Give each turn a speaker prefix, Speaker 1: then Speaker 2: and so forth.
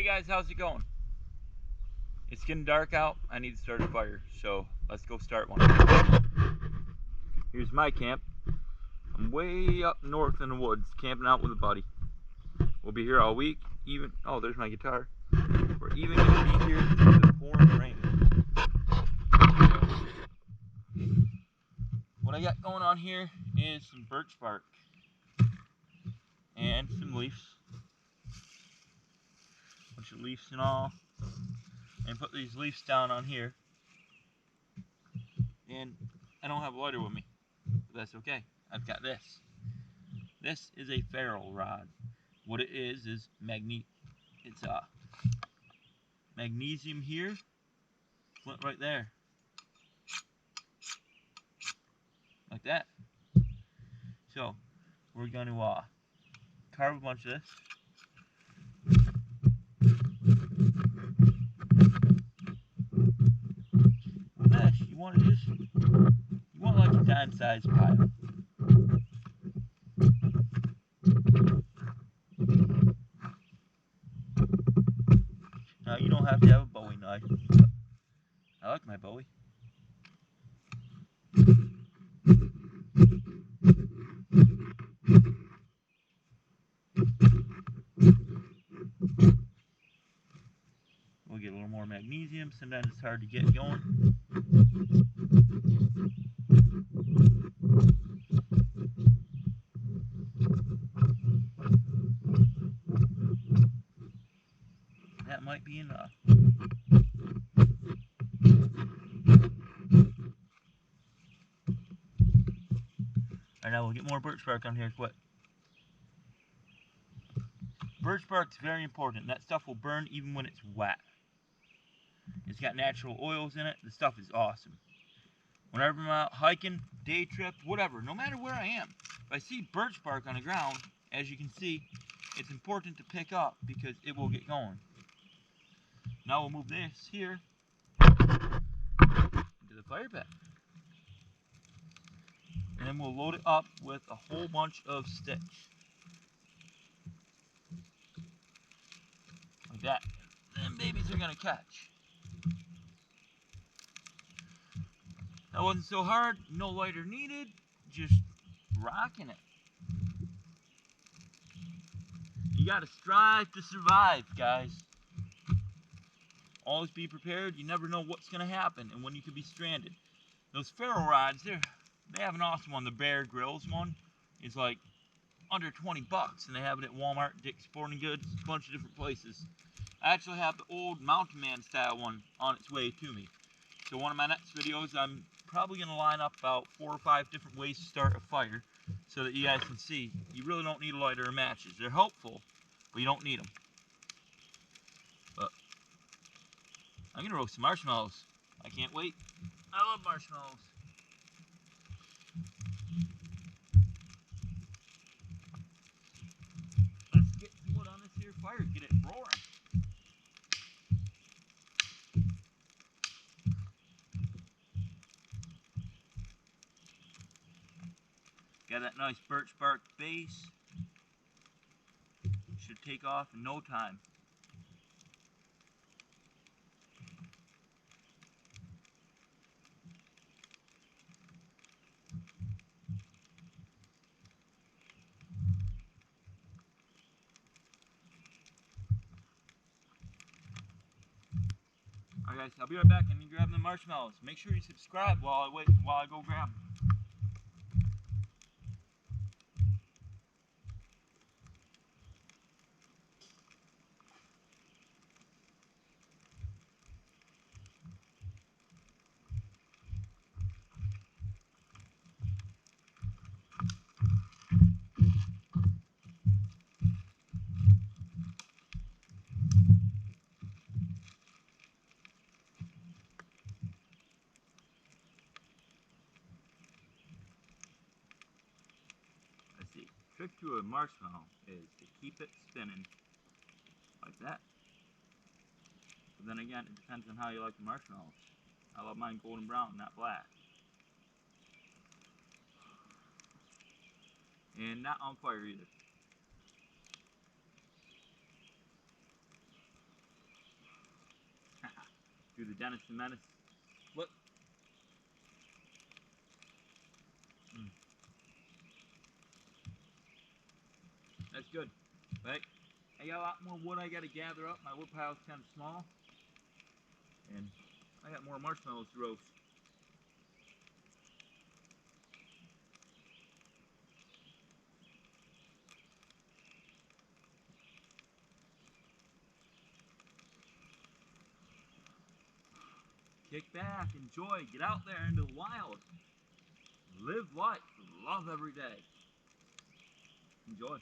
Speaker 1: guys, how's it going? It's getting dark out. I need to start a fire, so let's go start one. Here's my camp. I'm way up north in the woods, camping out with a buddy. We'll be here all week. Oh, there's my guitar. We're even gonna be here through the pouring rain. What I got going on here is some birch bark and some leaves. Bunch of leaves and all. And put these leaves down on here. And I don't have a lighter with me, but that's okay. I've got this. This is a ferro rod. What it is it's magnesium here, flint right there, like that. So we're going to carve a bunch of this. With this, you want like a dime-sized pile. Now you don't have to have a Bowie knife. I like my Bowie. We'll get a little more magnesium. Sometimes it's hard to get going. That might be enough. Alright, now we'll get more birch bark on here quick. Birch bark's very important. That stuff will burn even when it's wet. It's got natural oils in it. The stuff is awesome. Whenever I'm out hiking, day trip, whatever, no matter where I am, if I see birch bark on the ground, as you can see, it's important to pick up because it will get going. Now we'll move this here into the fire pit. And then we'll load it up with a whole bunch of sticks. Like that. Them babies are gonna catch. That wasn't so hard, no lighter needed, just rocking it. You gotta strive to survive, guys. Always be prepared, you never know what's gonna happen and when you could be stranded. Those ferro rods, they have an awesome one. The Bear Grylls one is like under 20 bucks, and they have it at Walmart, Dick's Sporting Goods, a bunch of different places. I actually have the old Mountain Man style one on its way to me. So one of my next videos, I'm probably going to line up about 4 or 5 different ways to start a fire so that you guys can see. You really don't need a lighter or matches. They're helpful, but you don't need them. But I'm going to roast some marshmallows. I can't wait. I love marshmallows. Let's get some wood on this here fire, get it roaring. Got that nice birch bark base. Should take off in no time. Alright guys, I'll be right back. I'm gonna grab the marshmallows. Make sure you subscribe while I go grab them. Let's see. Trick to a marshmallow is to keep it spinning like that. But then again, it depends on how you like the marshmallows. I love mine golden brown, not black. And not on fire either. Do the Dennis the Menace flip. That's good. Right? I got a lot more wood I got to gather up. My wood pile's kind of small. And I got more marshmallows to roast. Kick back, enjoy, get out there into the wild. Live life, love every day. Enjoy.